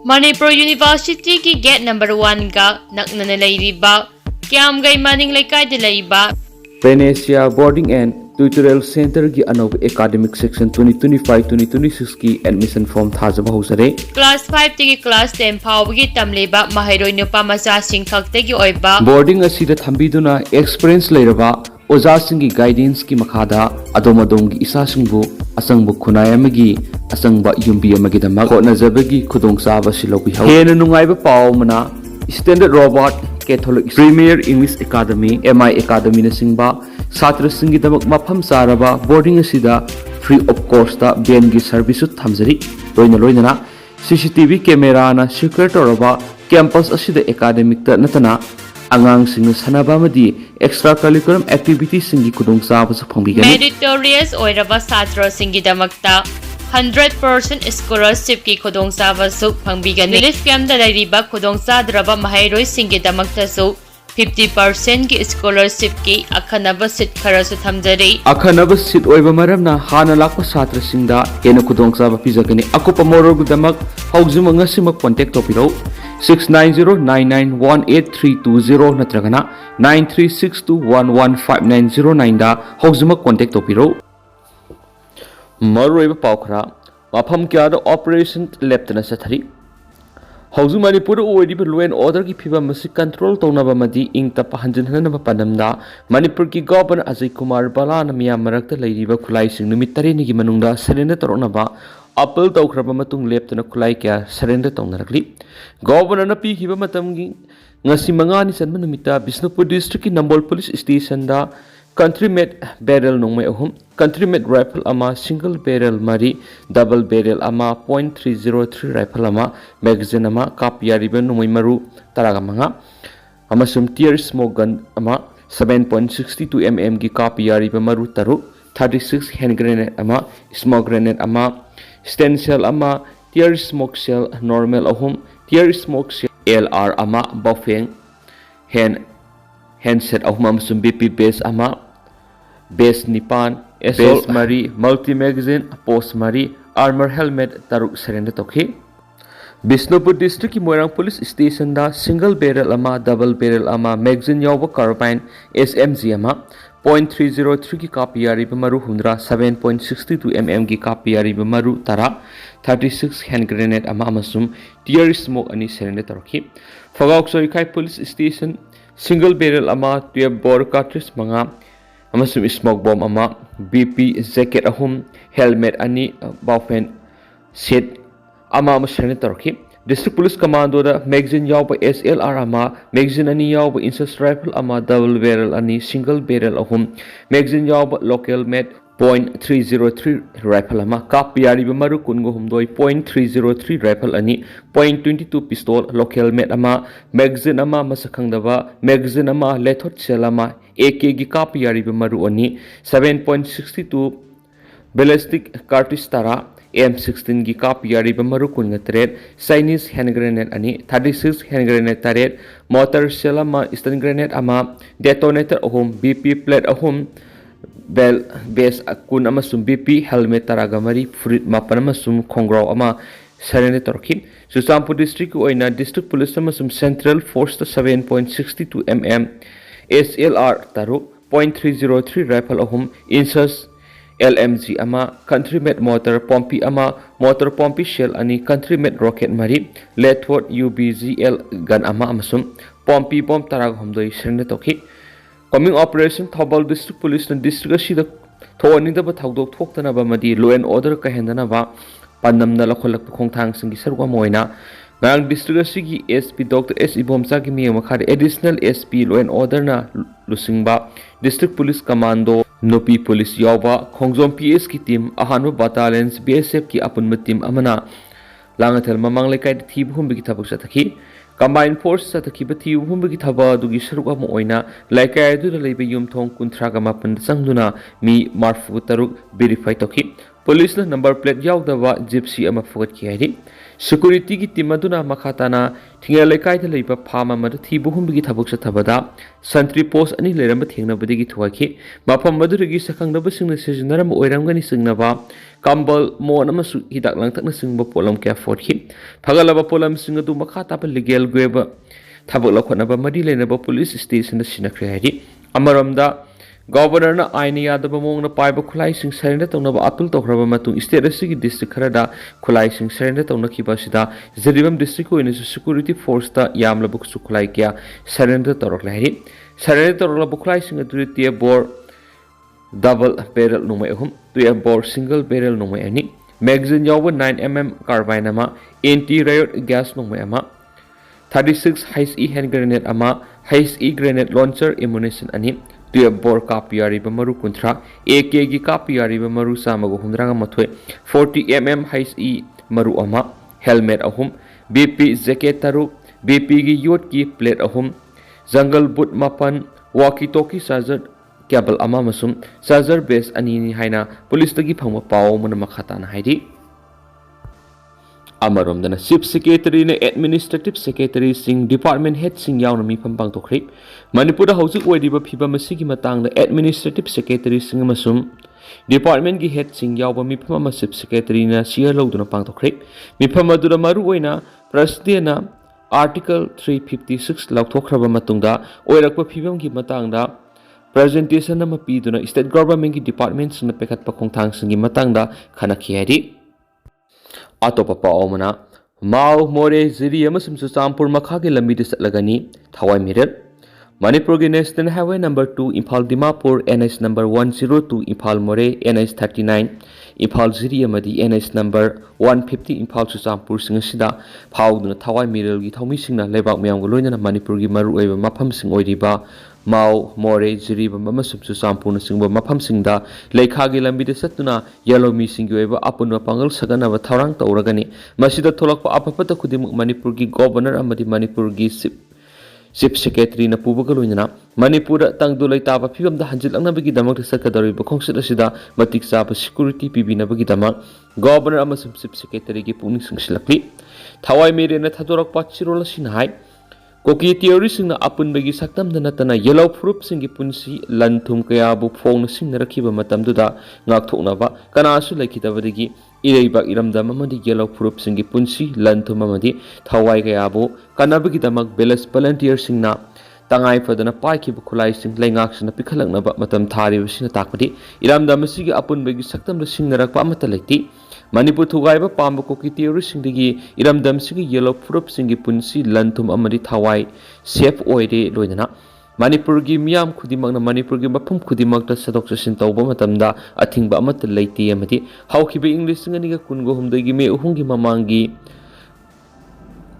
Manipur University की gate number 1 का नकनन लेरिबा क्यामगई मानिंग लेकाई दे लेरिबा Venetia Boarding and Tutorial Center की अनोखी एकेडमिक सेक्शन 2025-2026 की एडमिशन फॉर्म थाजबा होसरे क्लास 5 की क्लास 10 फावगी तमलेबा महाइरोय नुपा मचा सिंखक्ते की ओइबा बोर्डिंग असिदा थंबीदुना एक्सपीरियंस लेरबा ओजासिंगी गाइडेंस की मखादा अदोमदोंगी इसासिंगबु असंगबु खुनायमगी असंगबा युम्बी अमगिदमक होनजबगी खुदोंगसाबा सिलोबि हौ हेन नुंगाइबा पावमना standard robot Catholic premier English academy MI academy नसिंगबा छात्र सिंगिदमक मफम सारबा बोर्डिंग असिदा फ्री ऑफ कॉस्ट ता बेन की सर्विस थमजरी लोइना सीसीटीवी कैमरा ना सिक्योर तोरबा कैंपस असिदा एकेडमिक ता नतना अंगांग सिंग सनाबा मदी एक्स्ट्रा करिकुलम एक्टिविटी सिंगी खुदोंगसाबा फंबिगनी मेरिटोरियस ओइरबा छात्र सिंगिदमकता 100% स्कॉलरशिप की खुदोंगसाबसु फंबिगनी रिलीफ कैंप दा लेरिबा खुदोंगसाद्रबा महाइरोय सिंगिदमकतासु 50% की स्कॉलरशिप की अखनब सीट खरसु थमजरी अखनब सीट ओइबा मरमना हाना लाको छात्र सिंगदा हेन खुदोंगसाबा पिजगनी अकुपा मोरोगदमक हौजुम ngasimak contact topiro 6909918320 natragana 9362115909 da hौजुम contact topiro Maru paukra mafam kya da operation leptana sathari हौजु मणिपुर ओइरिब लॉ ऑर्डर की फिबम मसी कंट्रोल तौनबा मदी इंग तप हंजनहनबा पनमदा मणिपुर की गवर्नर अजय कुमार बालान मिया मरक्त लैरिबा खुलाई सिंग नुमित तरेनि की मनुंगदा सरेंडर तौनबा अपील तौखरबा मतुंग लेप्तना खुलाई क्या सरेंडर तौनरकली गवर्नर न पीखिबा मतमगी ngasi mangani sanma numita Bishnupur district की नंबोल पुलिस स्टेशन दा country made barrel nongmai ahum country made rifle ama single barrel mari double barrel ama .303 rifle ama magazine ama kapyariba nongmai maru taraga manga amasum tear smoke gun ama 7.62 mm gi kapyariba maru taru 36 hand grenade ama smoke grenade ama stencil ama tear smoke shell normal ahum tear smoke shell LR ama bofeng handset ahum amasum BP base ama base nipan base mari multi magazine post mari armor helmet taruk surrender tokhi Bishnupur district की मोरंग police station दा single barrel ama double barrel ama magazine यावब carbine SMG ama .303 की copy यारी बमरु हुंद्रा 7.62 mm की copy यारी बमरु तरा 36 hand grenade ama amasum tear smoke ani surrender tokhi Fagauk Sorikhay police station single barrel ama 12 bore cartridge manga amasum smoke bomb ama BP jacket ahum helmet ani baufen set ama amasane tarki district police commando da magazine yaw ba SLR ama magazine ani yaw ba insert rifle ama double barrel ani single barrel ahum magazine yaw ba local made .303 rifle ama kapyari ba maru kungo humdoi .303 rifle ani .22 pistol local made ama magazine ama masakhang daba magazine ama lethot shell ama AK gi kapyari ba maru ani 7.62 ballistic cartridge tara M16 gi kapyari ba maru kunga tret Chinese hand grenade ani 36 hand grenade taret mortar shell ama stun grenade ama detonator ahum BP plate ahum bell base akun amasum BP helmet taraga mari fruit mapan amasum khongraw ama sarene torki Susampur district ko oina district police amasum central force 7.62 mm SLR taru .303 rifle ahum insert LMG ama country made motor pompi ama motor pompi shell ani country made rocket mari Letford UBGL gun ama amasum pompi bomb taraga humdoi sarene torki Coming operation Thobal district police and district asida thoni da ba thawdok thoktana ba madi law and order ka hendana ba pandam na lakholak khongthang singi sarwa moina ngang district asigi SP Dr S Ibomsa ki mi makhar additional SP law and order na lusingba district police commando nopi police yawba khongjom PS ki team ahanwa battalions BSF ki apunma team amana langathel mamang lekai thib hum bi thabak sathaki Combined force sa takiba thiu humbagi thaba dugi saruka mo oina laikai du da leibe yum thong kunthra ga mapan sangduna mi marfu taruk verify toki police number plate याउदबा Gypsy अमा फुगटकी हाइदि security की team अदुना मखाताना थिंगा लेकाइदा लेबा farm अमदा थीबु हुंबगी थबक सथबदा संट्री post अनि लेरम थेंगनबदगी थुवाखि मफम मदुरगी सखंगनब सिंगना सिजनरम ओइरमगनि सिंगनबा कंबल मोन अमसु हिदाक लंगतकना सिंगबा पोलम क्या फोटखि फगलबा पोलम सिंगदु मखाताबा लीगल ग्रेब थबक लखनबा मदी लेनबा पुलिस स्टेशन सिनख्रे हाइदि अमरमदा गवर्नर आईन यादव मोंग पाइब खुलाई सरेंडर तौनब अपील तौरब स्टेट की डिस्ट्रिक्ट खरदा खुलाई सरेंडर तौनखिबसिदा जिरीबम डिस्ट्रिक्ट को सिक्यूरिटी फोर्स यामलबसु खुलाई क्या सरेंडर तौरक्ले है सरेंडर तौरब खुलाई टेप बोर डबल बैरल नोंमै अहम टेप बोर सिंगल बैरल नोंमै अनि मैगजीन याव 9mm carbine anti riot gas नोंमै 36 HE hand grenade HE grenade launcher ammunition अनि टेप बोर कापी मरु कुंथ्रा AK की कापी मरु चामग हुंद्रांग मथोय 40mm HE मरु हेलमेट अहुम BP जैकेट तरुक BP की योट की प्लेट अहुम जंगल बुट मापन walkie talkie charger cable charger base अनी हाइना पुलिस तगी फंग पाव मन मखाताना हाइदि अमरोमदना चीफ सेक्रेटरी ने एडमिनिस्ट्रेटिव सेक्रेटरी सिंह डिपार्टमेंट हेड सिंह यावना मिफम पांगथोखरि मणिपुर हौजिक ओइदिबा फिबम असिगी मतंगदा एडमिनिस्ट्रेटिव सेक्रेटरी सिंह मसुम डिपार्टमेंट की हेड सिंह यावबा मिफम चीफ सेक्रेटरी ना शेयर लौदुना पांगथोखरि मिफम अदुदा मरु ओइना प्रेसिडेंट आर्टिकल 356 लौथोखरबा मतुंगदा ओइरकबा फिबम की मतंगदा प्रेजेंटेशन अमा पीदुना स्टेट गवर्नमेंट की डिपार्टमेंट सिंह पेखतपा खोंथांग सिंगी मतंगदा खनखि हाइदि अतोप पाओमना माओ मोरे जिरी चुचामपुर मखा के लंबी चटलगनी थवाई मिरल मणिपुर की national highway number 2 Imphal Dimapur NH number 102 Imphal Moreh NH 39 Imphal Jiri NH number 150 Imphal Churachandpur सिंगसिदा फाउदुना थवाई मिरल की थौमी सिंगना लेबाक मयामगो लोइना मणिपुर की मरु ओइबा मफम सिंग ओइरिबा माओ मोरे जिरीबम चुचामपुर सिंग मफम सिंगदा लेखा की लंबी चतुना येलो मी सिंग ओइबा अपुन पांगल सगनब थौरांग तौरगनी मसिदा थोलकपा अफपत खुदिमुक मणिपुर की गवर्नर अमदि मणिपुर की चीफ सेक्रेटरी न पुबग लोइना मणिपुर तंगदु लैताब फिबम हंजिलंगनबगी दमक सकदरिब खोंगसित असिदा मतिक चाब सिक्यूरिटी पिबिनबगी दमक गवर्नर अमसुम चीफ सेक्रेटरी की पुनिंग सिंगसिलक्ली थवाई मेरेना थदोरकपा चिरोल सिन हाई कोकी थियोरी सिंह अपुनबगी सक्तम नतना येलो फ्रूप सिंह की पुंसी लन थुम कयाबु फोंग सिंह रखिबा मतमदुदा ngaktoknaba kanasu laikhitabadagi इरेबा इरमदम अमदि येलो फ्रूप सिंह की पुंसी लन थुम अमदि थवाई कयाबु कनाबगी दमक बेलेस वॉलंटियर सिंहना तंगाई फदना पाइखिब खुलाई सिंह लेंगाक्सना पिखलंगनबा मतम थारिबसिना ताकपदि इरमदम सिगी अपुनबगी सक्तम सिंह रखपा अमत लेति मणिपुर थुगाइबा पांब कोकी थियोरी सिंहदगी इरमदम सिगी येलो फ्रूप सिंह की पुंसी लन थुम अमदि थवाई सेफ ओइरे लोइदना मणिपुर की मियाम खुदिमकना मणिपुर की मफम खुदिमकता सदोक ससिन तौबा मतमदा अथिंगबा अमत लेति अमदि हाउखिबे इंग्लिश सिंगनिगा कुनगो हुमदगी मे उहुंगी ममांगी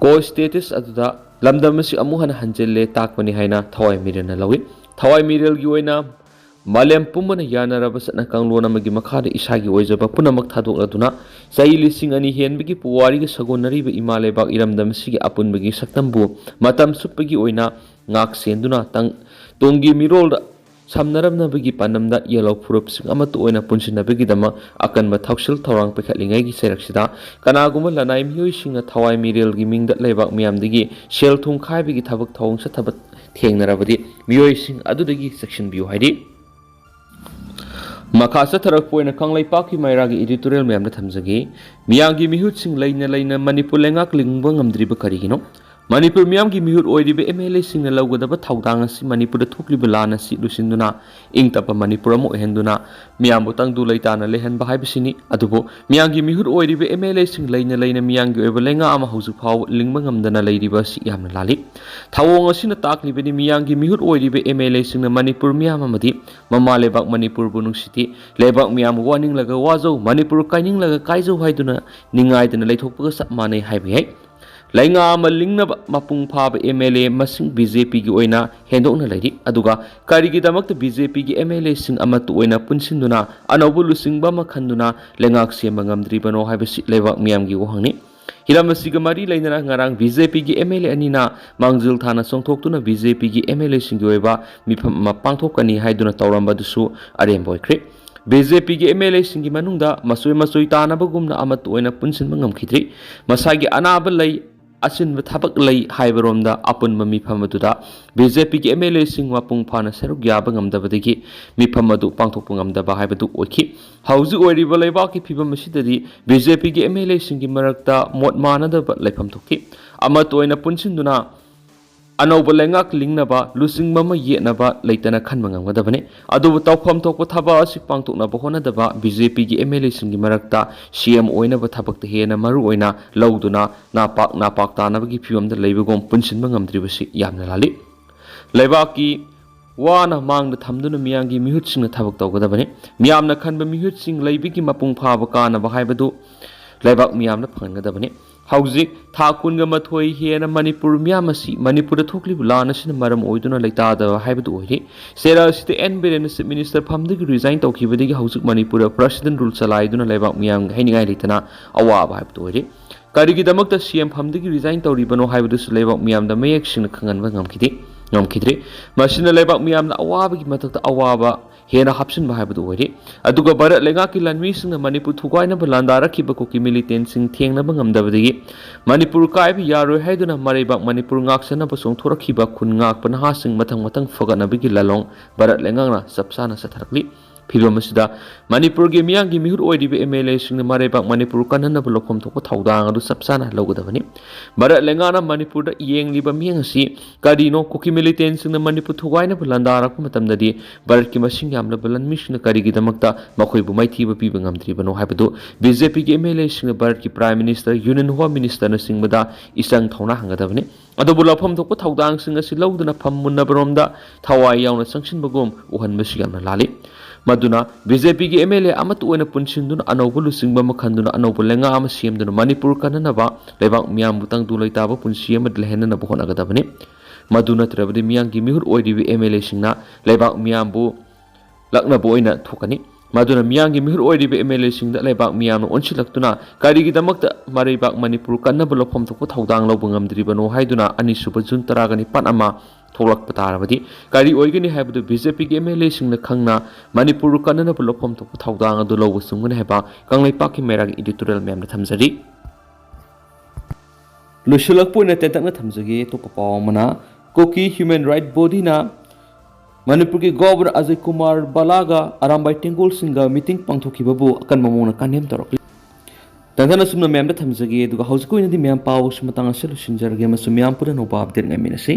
को स्टेटस अदुदा लमदम सि अमुहन हंजेले ताकपनि हाइना थवाई मिरना लवी थवाई मिरल की ओइना मालेम पुमन यानरब सना कांगलोन अमगी मखाद इसागी ओइजबा पुनमक थादोकलदुना चाहि लिसिंग अनि हेनबगी पुवारीगे सगोनरीब इमालेबाग इरमदम सिगी अपुनबगी सक्तमबु मतम सुपगी ओइना ngak senduna tang tongi mirol samnarabnabagi panamda yellow fruip sing amatu oina punsinabagi dama akanba thausil thorang pekhalingai gi seraksida kanaguma lanai mioi singa thawai mirel gi mingda lebak miyamdagi sel thung khaibagi thabak thawung sa thabat thengnarabadi mioi sing adudagi section view haidi makasa tharak poina kanglai paki mairagi editorial miyamda thamjagi miyangi mihut sing leina manipur lengak lingba ngamdriba karigino Manipur मियाम की मिहुर ओइरिबे MLA Singh लौगदब थौदांग असि मणिपुर थोक्लिब लान असि लुसिंदुना इंगतप मणिपुर अमु हेंदुना मियाम बुतंग दु लैताना लेहन बाहाइबसिनी अदुबो मियाम की मिहुर ओइरिबे MLA Singh लेना मियाम की ओइब लेंगा अमा हौजु फाव लिंगब ngमदना लैरिबा सि यामना लाली थवोंग असिना ताकलिबेनि मियाम की मिहुर ओइरिबे MLA सिंह मणिपुर मियाम अमदि ममा लेबाक मणिपुर बुनुसिति लेबाक मियाम वार्निंग लगा वाजौ मणिपुर काइनिंग लगा काइजौ हाइदुना निंगाइदना लैथोकपग सब माने हाइबे लैंगा लिंगनब मपुंग फाब MLA मसिंग BJP की ओइना हेंदोकना लैरि अदुगा करिगिदमक BJP की MLA सिंग अमतु ओइना पुनसिंदुना अनौबु लुसिंगबा मखंदुना लेंगाक सेम ngमद्रिबनो हाइबसि लेबाक मियाम की वहांगनि हिरामसिग मरी लेना ngarang BJP की MLA अनिना मांगजिल थाना सोंथोक्तुना BJP की MLA Singh ओइबा मिफम पांथोकनी हाइदुना तौरंबदुसु अरेम बोयख्रे BJP gi MLA singi manungda masoi tanabagumna amat oina punsinba ngamkhidri masagi anaba lei asinba thabak lei haibaromda apunba mifam aduda BJP gi MLA sing wapung phana seruk yaba ngamdabadagi mifam adu pangthokpa ngamdaba haibadu oikhi hauji oiriba leibaki phibam asidadi BJP gi MLA singi marakta mot manadaba leifam thokhi amat oina punsinduna anauba lengak lingnaba lusingmama yenaba leitana khanba ngamgadabane adubu tawkham thokpa thaba asi pangtoknaba honadaba BJP gi MLA singi marakta CM oinaba thabakta hena maru oina lauduna napak tanabagi phibamda leibagom punsinba ngamdribasi yamna lali leibaki wana mangda thamduna miyangi mihutsingna thabak tawgadabane miyamna khanba mihutsing leibigi mapung phaba kanaba haibadu leibak miyamna phangadabane hauzik thakun ga mathoi hena Manipur miyamasi Manipur thokli bulana sin maram oiduna leita da haibadu oiri sera site NBN minister phamdigi resign tawkhibadigi hauzik Manipur president rule chalaiduna leibak miyam hainingai leitana awaba haibadu oiri karigi damakta CM phamdigi resign tawribano haibadu leibak miyamda mayek sin khanganba ngamkhidri masina leibak miyamna awabagi matakta awaba hena hapsin bahai badu oiri aduga barat lenga ki lanmi sing Manipur thugaina balandara ki Kuki militant sing thengna bangam dabadi Manipur kai bi yaroi haiduna mareibak Manipur ngaksana basong thorakhi ba khun ngak panha sing matang fogana bigi lalong barat lenga na sapsana satharakli phibam asida Manipur ge miyang gi mihur oidi be MLA sing mareibak Manipur kanana blokhom thokpa thaudang adu sapsana logadabani barat lenga na Manipur da yeng liba miyang asi kadino Kuki militant sing Manipur thugaina balandara ku matamdadi barat ki masing yamla balan mission karigi damakta makhoi bu maithi ba piba ngamdri bano haibadu BJP gi MLA sing barat ki prime minister union home minister na sing bada isang thona hangadabani adu bulafam thokpa thaudang sing asi lawduna phammunna baromda thawai yauna sangsin bagom uhan basi yamna lali maduna BJP gi MLA amat oina punsinduna anobulu singba makhanduna anobu lenga ama siamduna Manipur kanana ba lebak miyam butang dulai taba punsi ama dlehena na bohon agadabani maduna trabadi miyang gi mihur oidi MLA singna lebak miyam bu lakna boina thukani maduna miyang gi mihur oidi MLA singda lebak miyam onsilaktuna karigi damakta mareibak Manipur kanna bulofam thokpa thaudang lobungam dribano haiduna ani suba jun taragani pan ama tholak patarabadi kari oigani haibadu BJP gi MLA singna khangna Manipur kanana bulofam thokpa thaudang adu lobu sunguna heba kanglai pakki merag editorial memna thamjari lushulak poina tentakna thamjagi to papawmana Kuki human right body na Manipur ki governor Ajay Kumar Balaga arambai tengol singa meeting pangthokibabu akan mamona kanem torok tangana sumna memda thamjagi duga hausko ina di mem paw sumatanga solution jarge masumyam pura no update ngaminasi